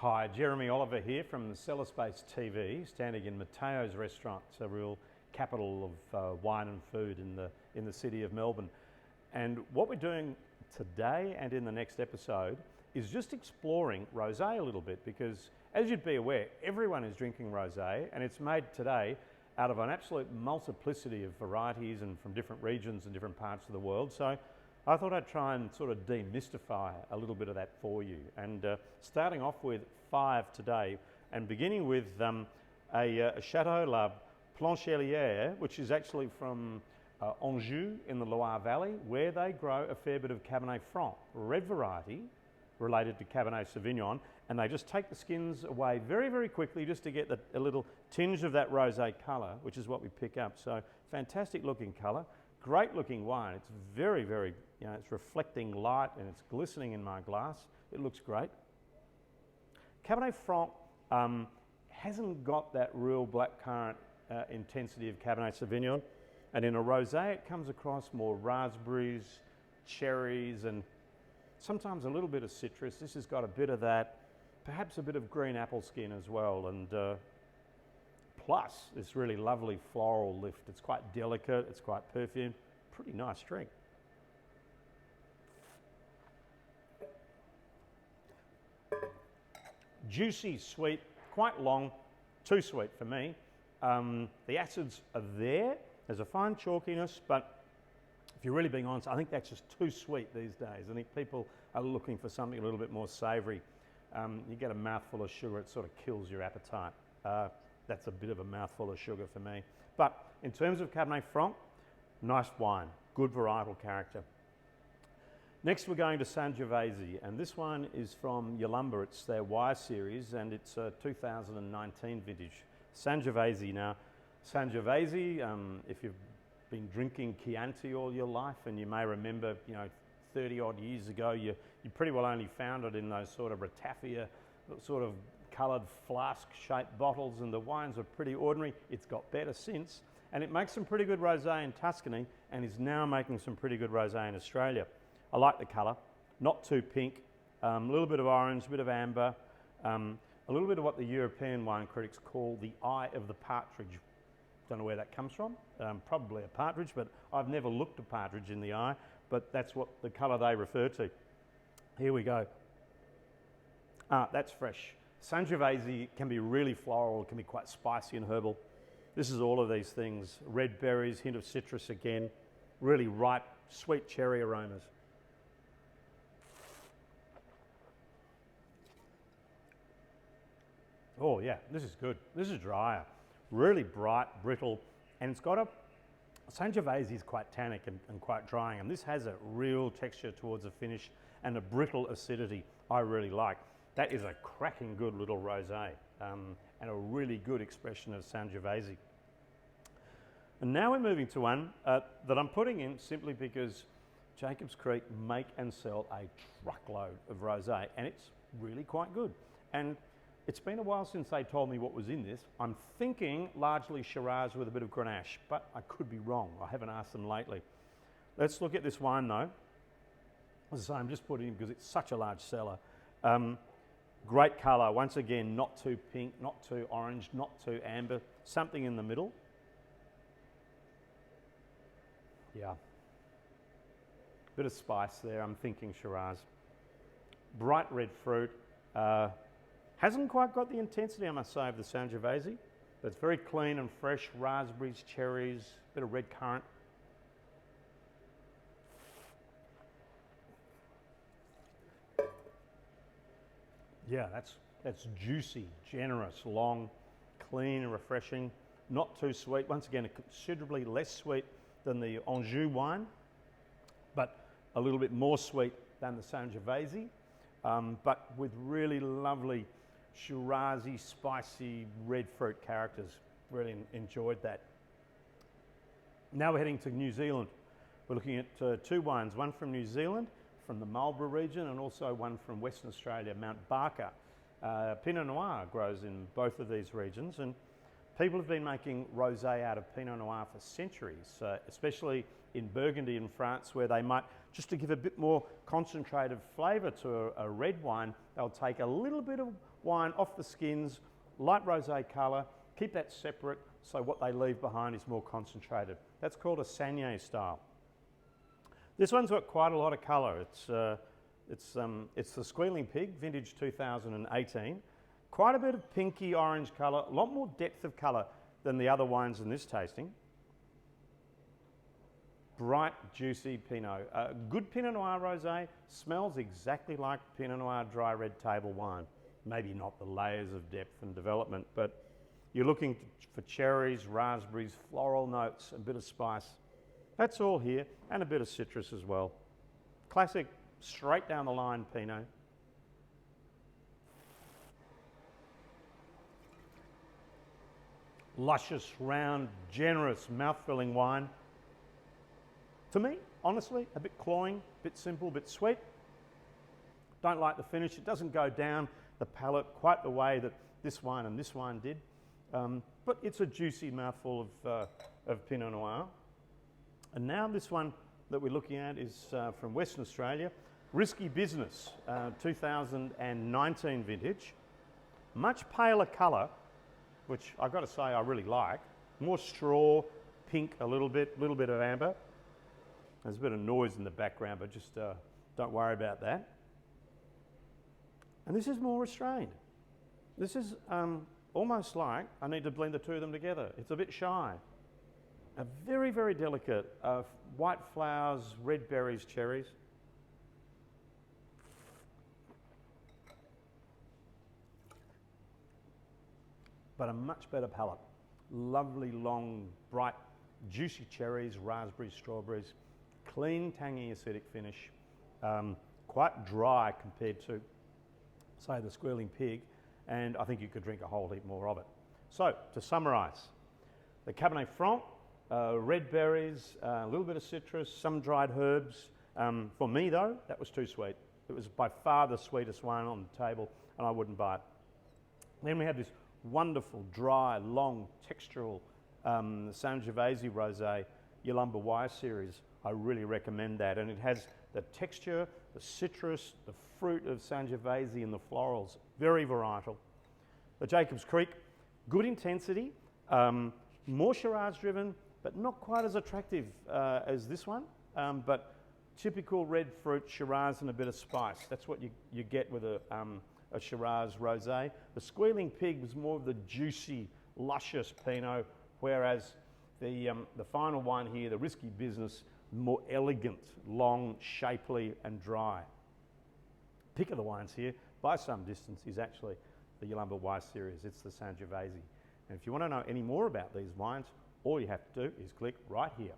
Hi, Jeremy Oliver here from the CellarSpace TV, standing in Mateo's restaurant. It's a real capital of wine and food in the city of Melbourne. And what we're doing today and in the next episode is just exploring rosé a little bit, because as you'd be aware, everyone is drinking rosé, and it's made today out of an absolute multiplicity of varieties and from different regions and different parts of the world. So I thought I'd try and sort of demystify a little bit of that for you. And starting off with 5 today, and beginning with a Chateau La Planchelière, which is actually from Anjou in the Loire Valley, where they grow a fair bit of Cabernet Franc, red variety related to Cabernet Sauvignon, and they just take the skins away very, very quickly just to get a little tinge of that rosé colour, which is what we pick up. So fantastic looking colour, great looking wine. It's very, very, it's reflecting light and it's glistening in my glass. It looks great. Cabernet Franc hasn't got that real blackcurrant intensity of Cabernet Sauvignon, and in a rosé it comes across more raspberries, cherries, and sometimes a little bit of citrus. This has got a bit of that, perhaps a bit of green apple skin as well, and plus this really lovely floral lift. It's quite delicate, it's quite perfumed, pretty nice drink. Juicy, sweet, quite long, too sweet for me. The acids are there, there's a fine chalkiness, but if you're really being honest, I think that's just too sweet these days. I think people are looking for something a little bit more savoury. You get a mouthful of sugar, it sort of kills your appetite. That's a bit of a mouthful of sugar for me. But in terms of Cabernet Franc, nice wine, good varietal character. Next we're going to Sangiovese, and this one is from Yalumba. It's their Y series, and it's a 2019 vintage. Sangiovese. Now, Sangiovese, if you've been drinking Chianti all your life, and you may remember, 30 odd years ago, you pretty well only found it in those sort of ratafia, sort of coloured flask-shaped bottles, and the wines are pretty ordinary. It's got better since, and it makes some pretty good rosé in Tuscany, and is now making some pretty good rosé in Australia. I like the colour, not too pink, a little bit of orange, a bit of amber, a little bit of what the European wine critics call the eye of the partridge. Don't know where that comes from, probably a partridge, but I've never looked a partridge in the eye, but that's what the colour they refer to. Here we go. That's fresh. Sangiovese can be really floral, it can be quite spicy and herbal. This is all of these things. Red berries, hint of citrus again, really ripe, sweet cherry aromas. Oh yeah, this is good. This is drier, really bright, brittle, and it's got a, Sangiovese is quite tannic and quite drying, and this has a real texture towards the finish and a brittle acidity I really like. That is a cracking good little rosé, and a really good expression of Sangiovese. And now we're moving to one that I'm putting in simply because Jacobs Creek make and sell a truckload of rosé, and it's really quite good. And it's been a while since they told me what was in this. I'm thinking largely Shiraz with a bit of Grenache, but I could be wrong. I haven't asked them lately. Let's look at this wine though. As I say, I'm just putting it in because it's such a large seller. Great colour, once again, not too pink, not too orange, not too amber, something in the middle. Yeah. Bit of spice there, I'm thinking Shiraz. Bright red fruit. Hasn't quite got the intensity, I must say, of the Sangiovese, but it's very clean and fresh. Raspberries, cherries, a bit of red currant. Yeah, that's juicy, generous, long, clean and refreshing, not too sweet. Once again, considerably less sweet than the Anjou wine, but a little bit more sweet than the Sangiovese, but with really lovely Shirazi, spicy red fruit characters. Really enjoyed that. Now we're heading to New Zealand. We're looking at 2 wines, one from New Zealand, from the Marlborough region, and also one from Western Australia, Mount Barker. Pinot Noir grows in both of these regions, and people have been making rosé out of Pinot Noir for centuries, especially in Burgundy in France, where they might, just to give a bit more concentrated flavour to a red wine, they'll take a little bit of wine off the skins, light rosé colour, keep that separate, so what they leave behind is more concentrated. That's called a Sanier style. This one's got quite a lot of colour. It's the Squealing Pig, vintage 2018. Quite a bit of pinky orange colour, a lot more depth of colour than the other wines in this tasting. Bright, juicy Pinot. Good Pinot Noir rosé, smells exactly like Pinot Noir dry red table wine. Maybe not the layers of depth and development, but you're looking for cherries, raspberries, floral notes, a bit of spice. That's all here, and a bit of citrus as well. Classic, straight down the line Pinot. Luscious, round, generous, mouth-filling wine. To me, honestly, a bit cloying, a bit simple, a bit sweet. Don't like the finish. It doesn't go down the palate quite the way that this wine and this wine did. But it's a juicy mouthful of Pinot Noir. And now this one that we're looking at is from Western Australia. Risky Business, 2019 vintage. Much paler colour, which I've got to say I really like. More straw, pink a little bit of amber. There's a bit of noise in the background, but just don't worry about that. And this is more restrained. This is almost like I need to blend the two of them together. It's a bit shy. A very, very delicate white flowers, red berries, cherries. But a much better palate. Lovely, long, bright, juicy cherries, raspberries, strawberries. Clean, tangy, acidic finish. Quite dry compared to, say, the Squealing Pig, and I think you could drink a whole heap more of it. So, to summarise, the Cabernet Franc, red berries, a little bit of citrus, some dried herbs. For me, though, that was too sweet. It was by far the sweetest wine on the table, and I wouldn't buy it. Then we have this wonderful, dry, long, textural Sangiovese Rosé, Yalumba Y series. I really recommend that, and it has the texture, the citrus, the fruit of Sangiovese and the florals, very varietal. The Jacobs Creek, good intensity, more Shiraz driven, but not quite as attractive as this one, but typical red fruit, Shiraz and a bit of spice. That's what you get with a Shiraz Rosé. The Squealing Pig was more of the juicy, luscious Pinot, whereas the final one here, the Risky Business, more elegant, long, shapely and dry. Pick of the wines here, by some distance, is actually the Yalumba Y series. It's the Sangiovese. And if you want to know any more about these wines, all you have to do is click right here.